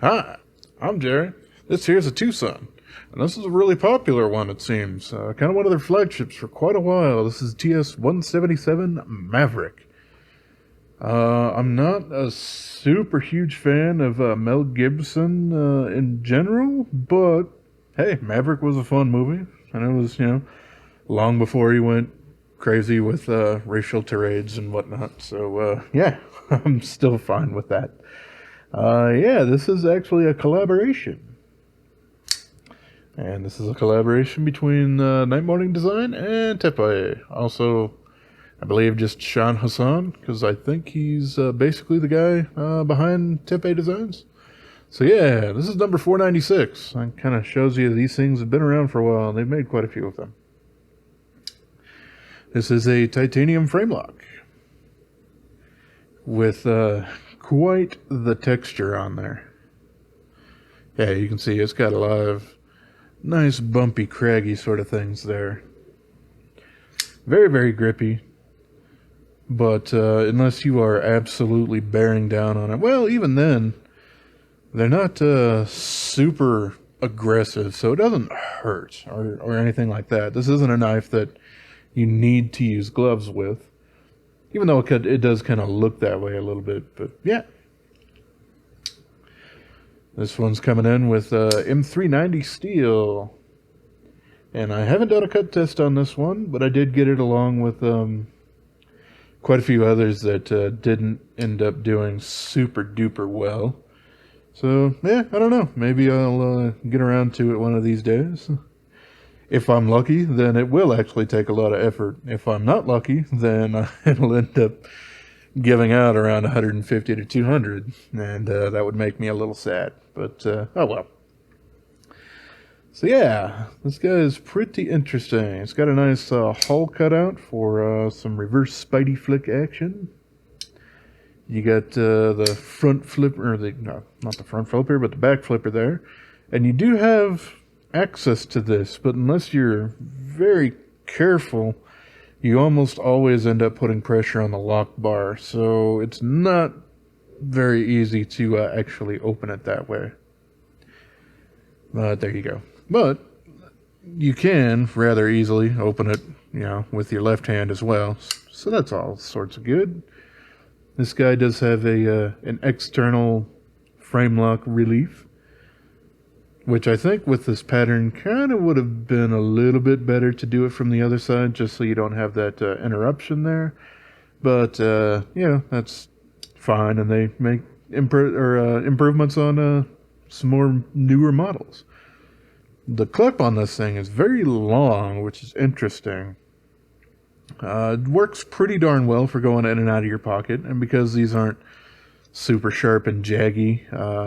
Hi, I'm Jerry. This here's a TwoSun, and this is a really popular one, it seems. Kind of one of their flagships for quite a while. This is TS177 Maverick. I'm not a super huge fan of Mel Gibson in general, but hey, Maverick was a fun movie, and it was, long before he went crazy with racial tirades and whatnot. So, yeah, I'm still fine with that. Yeah, this is actually a collaboration. And this is a collaboration between NightMorning Design and Tepe. Also, I believe just Sean Hassan, because I think he's basically the guy behind Tepe Designs. So yeah, this is number 496. It kind of shows you these things have been around for a while, and they've made quite a few of them. This is a titanium frame lock with quite the texture on there. Yeah, you can see it's got a lot of nice bumpy, craggy sort of things there. Very, very grippy. But unless you are absolutely bearing down on it, well, even then, they're not super aggressive, so it doesn't hurt or anything like that. This isn't a knife that you need to use gloves with, even though it does kind of look that way a little bit. But yeah, this one's coming in with M390 steel, and I haven't done a cut test on this one, but I did get it along with quite a few others that didn't end up doing super duper well. So yeah, I don't know. Maybe I'll get around to it one of these days. If I'm lucky, then it will actually take a lot of effort. If I'm not lucky, then it'll end up giving out around 150 to 200, and that would make me a little sad. But oh well. So yeah, this guy is pretty interesting. It's got a nice hull cutout for some reverse Spidey flick action. You got the front flipper, no, not the front flipper, but the back flipper there. And you do have access to this, but unless you're very careful, you almost always end up putting pressure on the lock bar. So it's not very easy to actually open it that way. There you go. But you can rather easily open it, with your left hand as well. So that's all sorts of good. This guy does have an external frame lock relief, which I think with this pattern kind of would have been a little bit better to do it from the other side, just so you don't have that interruption there. But that's fine, and they make improvements on some more newer models. The clip on this thing is very long, which is interesting. It works pretty darn well for going in and out of your pocket, and because these aren't super sharp and jaggy,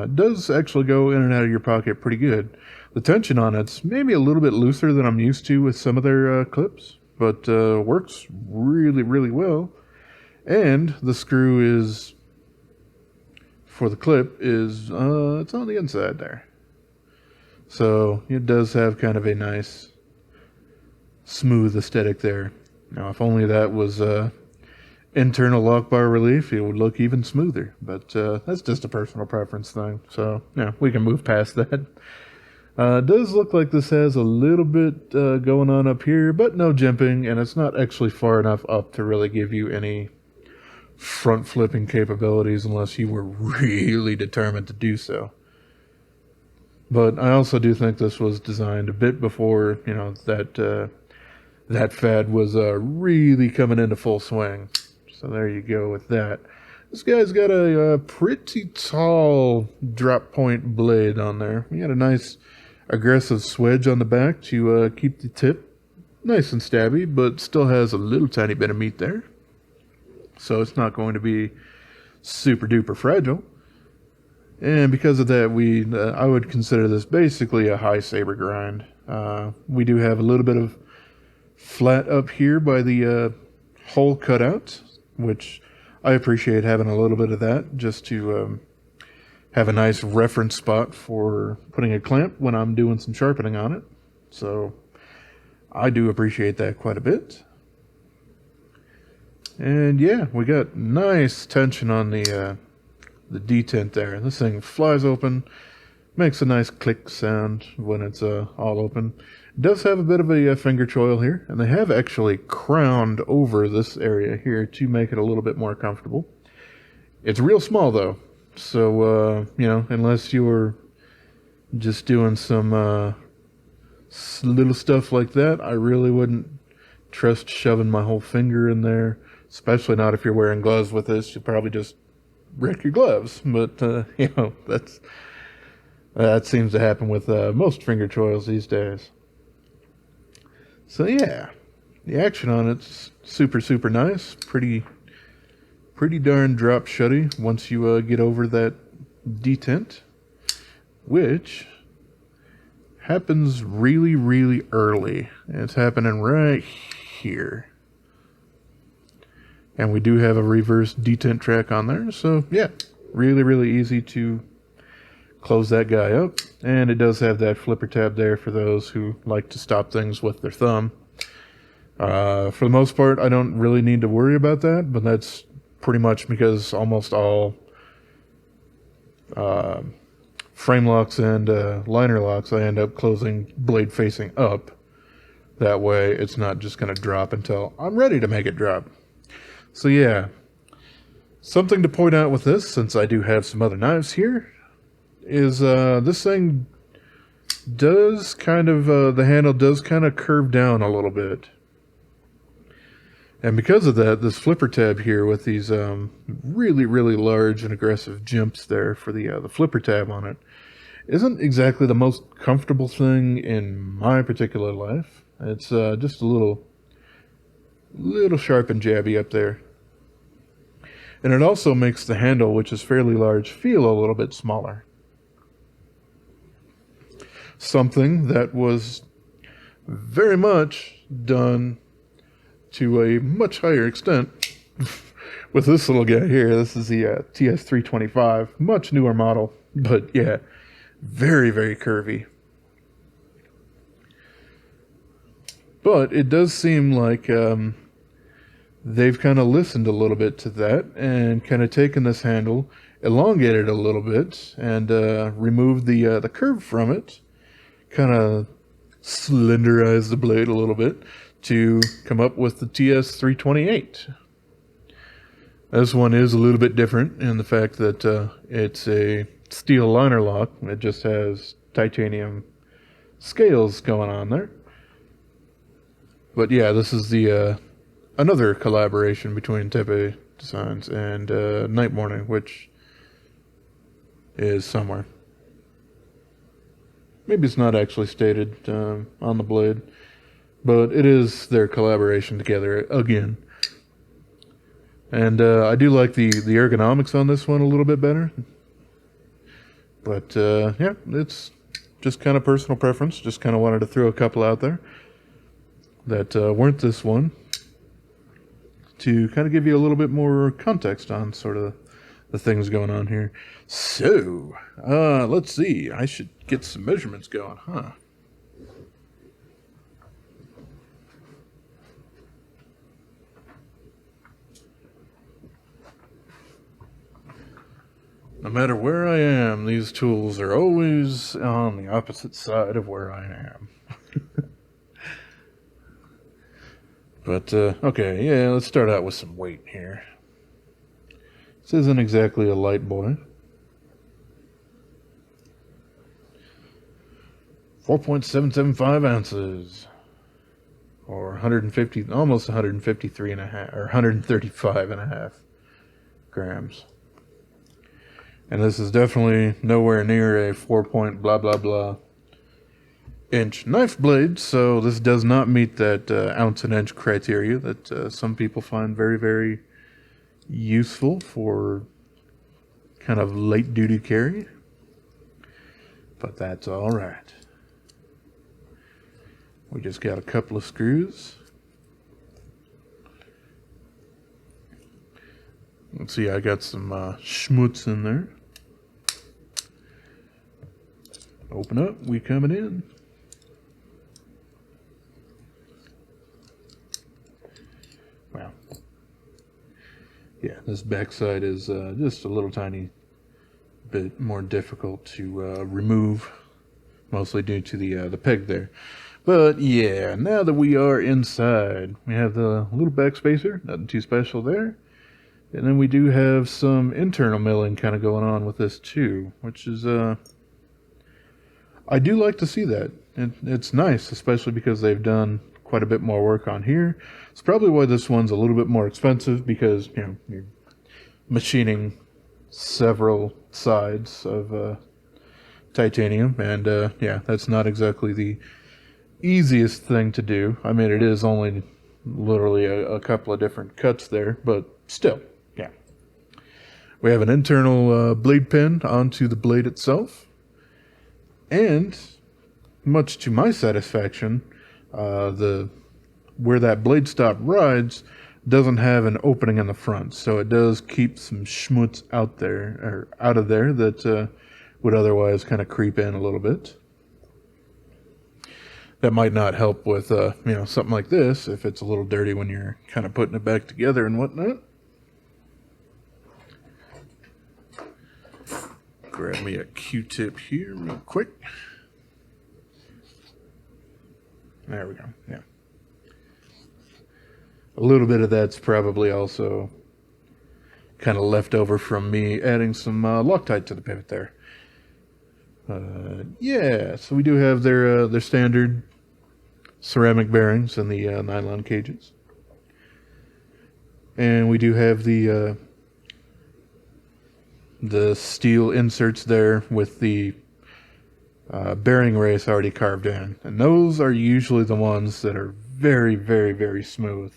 it does actually go in and out of your pocket pretty good. The tension on it's maybe a little bit looser than I'm used to with some of their clips, but works really, really well. And the screw is, for the clip, is it's on the inside there. So it does have kind of a nice, smooth aesthetic there. Now, if only that was internal lock bar relief, it would look even smoother. But that's just a personal preference thing. So, yeah, we can move past that. It does look like this has a little bit going on up here, but no jimping, and it's not actually far enough up to really give you any front flipping capabilities unless you were really determined to do so. But I also do think this was designed a bit before, that fad was really coming into full swing. So there you go with that. This guy's got a pretty tall drop point blade on there. He got a nice aggressive swedge on the back to keep the tip nice and stabby, but still has a little tiny bit of meat there. So it's not going to be super duper fragile. And because of that, I would consider this basically a high saber grind. We do have a little bit of flat up here by the hole cutout, which I appreciate having a little bit of that just to have a nice reference spot for putting a clamp when I'm doing some sharpening on it. So I do appreciate that quite a bit. And yeah, we got nice tension on the the detent there. This thing flies open, makes a nice click sound when it's all open. It does have a bit of a finger choil here, and they have actually crowned over this area here to make it a little bit more comfortable. It's real small though, so you know, unless you're just doing some little stuff like that, I really wouldn't trust shoving my whole finger in there, especially not if you're wearing gloves with this. You'll probably just wreck your gloves, but you know, that seems to happen with most finger choils these days. So yeah, the action on it's super nice, pretty darn drop shutty once you get over that detent, which happens really early. It's happening right here. And we do have a reverse detent track on there, so yeah, really easy to close that guy up. And it does have that flipper tab there for those who like to stop things with their thumb. For the most part, I don't really need to worry about that, but that's pretty much because almost all frame locks and liner locks, I end up closing blade facing up. That way it's not just going to drop until I'm ready to make it drop. So yeah, something to point out with this, since I do have some other knives here, is this thing does kind of, the handle does kind of curve down a little bit. And because of that, this flipper tab here with these really large and aggressive jumps there for the flipper tab on it isn't exactly the most comfortable thing in my particular life. It's just a little sharp and jabby up there. And it also makes the handle, which is fairly large, feel a little bit smaller. Something that was very much done to a much higher extent with this little guy here. This is the TS177, much newer model, but yeah, very curvy. But it does seem like they've kind of listened a little bit to that and kind of taken this handle, elongated it a little bit, and removed the curve from it, kind of slenderized the blade a little bit to come up with the TS178. This one is a little bit different in the fact that it's a steel liner lock. It just has titanium scales going on there. But yeah, this is the another collaboration between Tepe Designs and NightMorning, which is somewhere. Maybe it's not actually stated on the blade, but it is their collaboration together again. And I do like the ergonomics on this one a little bit better. But yeah, it's just kind of personal preference. Just kind of wanted to throw a couple out there that weren't this one, to kind of give you a little bit more context on sort of the things going on here. So, let's see. I should get some measurements going, huh? No matter where I am, these tools are always on the opposite side of where I am. But, okay, yeah, let's start out with some weight here. This isn't exactly a light boy. 4.775 ounces. Or 150, almost 153 and a half, or 135 and a half grams. And this is definitely nowhere near a 4 point blah blah blah inch knife blade, so this does not meet that ounce and inch criteria that some people find very useful for kind of light duty carry. But that's all right. We just got a couple of screws. Let's see, I got some schmutz in there. Open up, we coming in. Wow. Yeah, this backside is just a little tiny bit more difficult to remove, mostly due to the peg there. But yeah, now that we are inside, we have the little back spacer, nothing too special there. And then we do have some internal milling kind of going on with this too, which is, I do like to see that. It's nice, especially because they've done quite a bit more work on here. It's probably why this one's a little bit more expensive, because, you know, you're machining several sides of titanium, and yeah, that's not exactly the easiest thing to do. I mean, it is only literally a couple of different cuts there, but still, yeah. We have an internal blade pin onto the blade itself, and much to my satisfaction, where that blade stop rides doesn't have an opening in the front, so it does keep some schmutz out there, or out of there, that would otherwise kind of creep in a little bit. That might not help with, you know, something like this, if it's a little dirty when you're kind of putting it back together and whatnot. Grab me a Q-tip here real quick. There we go, yeah. A little bit of that's probably also kind of left over from me adding some Loctite to the pivot there. Yeah, so we do have their standard ceramic bearings and the nylon cages. And we do have the steel inserts there with the bearing race already carved in. And those are usually the ones that are very, very, very smooth.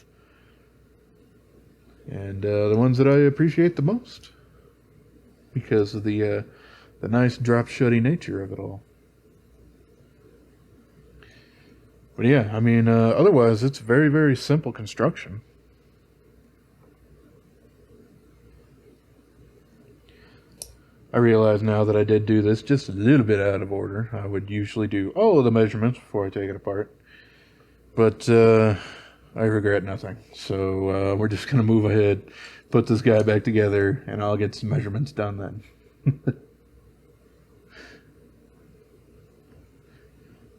And the ones that I appreciate the most, because of the nice drop-shutty nature of it all. But yeah, I mean, otherwise it's very, very simple construction. I realize now that I did do this just a little bit out of order. I would usually do all of the measurements before I take it apart. But I regret nothing. So we're just going to move ahead, put this guy back together, and I'll get some measurements done then.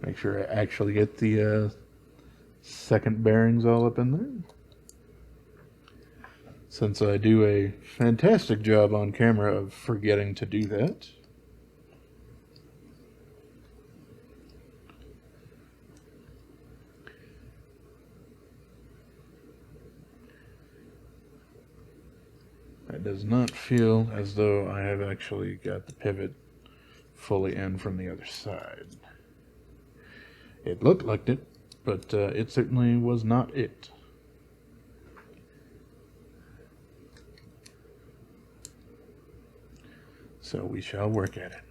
Make sure I actually get the second bearings all up in there. Since I do a fantastic job on camera of forgetting to do that. It does not feel as though I have actually got the pivot fully in from the other side. It looked like it, but it certainly was not it. So we shall work at it.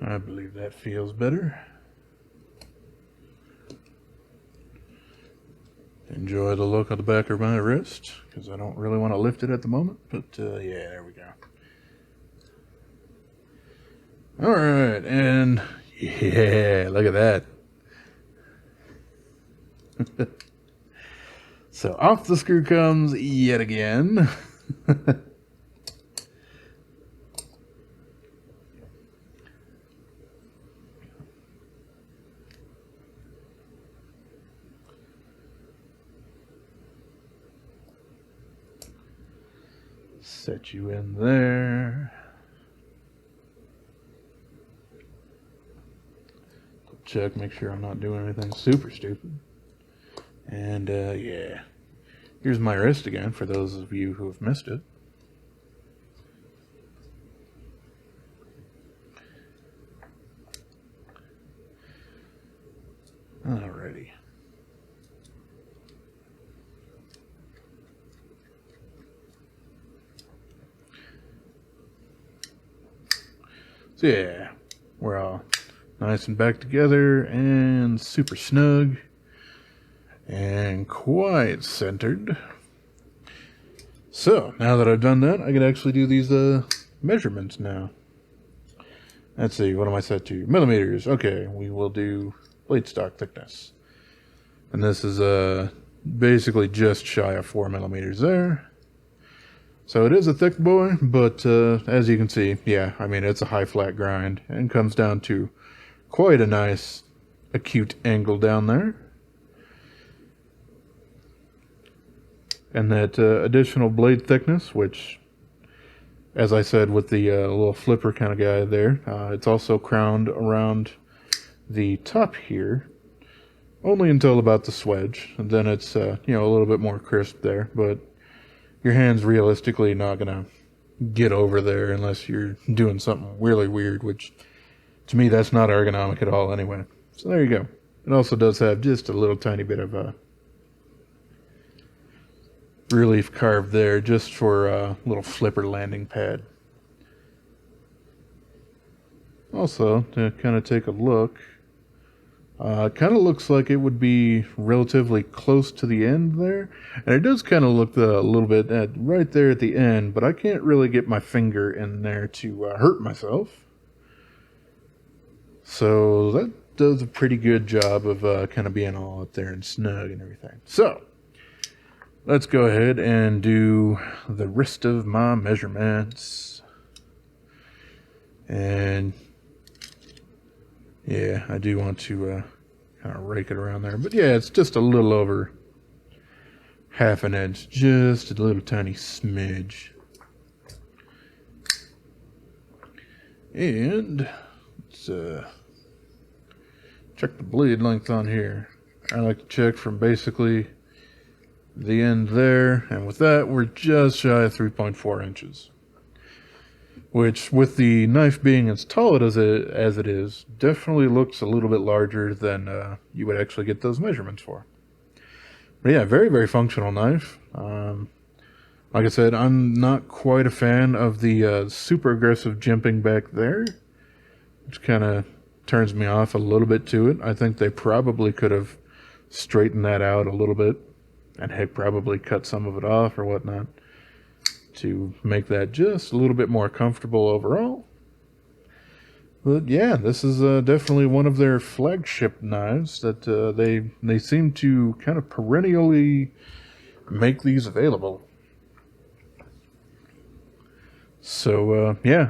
I believe that feels better. Enjoy the look of the back of my wrist, because I don't really want to lift it at the moment, but yeah, there we go. Alright, and yeah, look at that. So off the screw comes yet again. Set you in there. Check, make sure I'm not doing anything super stupid. And yeah, here's my wrist again for those of you who have missed it. Alrighty. So yeah, we're all nice and back together and super snug and quite centered. So, now that I've done that, I can actually do these measurements now. Let's see, what am I set to? Millimeters. Okay, we will do blade stock thickness. And this is basically just shy of 4 millimeters there. So it is a thick boy, but as you can see, yeah, I mean, it's a high flat grind and comes down to quite a nice acute angle down there. And that additional blade thickness, which, as I said, with the little flipper kind of guy there, it's also crowned around the top here, only until about the swedge, and then it's you know, a little bit more crisp there, but your hand's realistically not gonna get over there unless you're doing something really weird, which to me that's not ergonomic at all anyway. So there you go. It also does have just a little tiny bit of a relief carved there just for a little flipper landing pad. Also, to kind of take a look, it kind of looks like it would be relatively close to the end there. And it does kind of look a little bit right there at the end, but I can't really get my finger in there to hurt myself. So that does a pretty good job of kind of being all up there and snug and everything. So, let's go ahead and do the rest of my measurements. And yeah, I do want to kind of rake it around there. But yeah, it's just a little over half an inch. Just a little tiny smidge. And let's check the blade length on here. I like to check from basically the end there. And with that, we're just shy of 3.4 inches. Which, with the knife being as tall as it is, definitely looks a little bit larger than you would actually get those measurements for. But yeah, very, very functional knife. Like I said, I'm not quite a fan of the super aggressive jimping back there, which kind of turns me off a little bit to it. I think they probably could have straightened that out a little bit, and heck, probably cut some of it off or whatnot, to make that just a little bit more comfortable overall. But yeah, this is definitely one of their flagship knives that they seem to kind of perennially make these available. So yeah,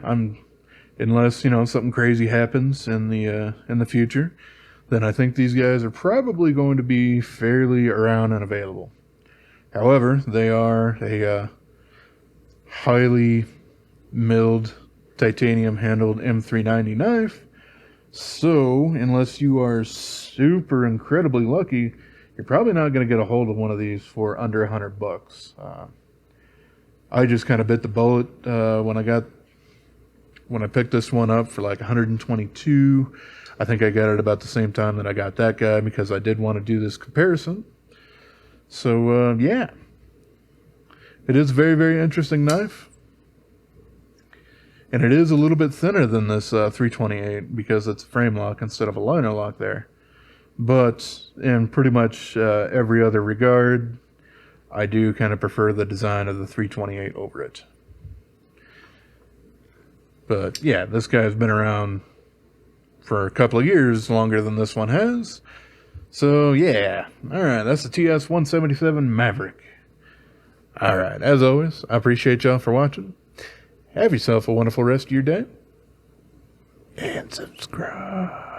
unless you know something crazy happens in the future, then I think these guys are probably going to be fairly around and available. However, they are a highly milled titanium handled M390 knife, so unless you are super incredibly lucky, you're probably not going to get a hold of one of these for under $100. I just kind of bit the bullet when I picked this one up for like 122. I think I got it about the same time that I got that guy because I did want to do this comparison. So yeah. It is a very, very interesting knife. And it is a little bit thinner than this 328 because it's a frame lock instead of a liner lock there. But in pretty much every other regard, I do kind of prefer the design of the 328 over it. But yeah, this guy's been around for a couple of years longer than this one has. So yeah, alright, that's the TS177 Maverick. Alright, as always, I appreciate y'all for watching. Have yourself a wonderful rest of your day. And subscribe.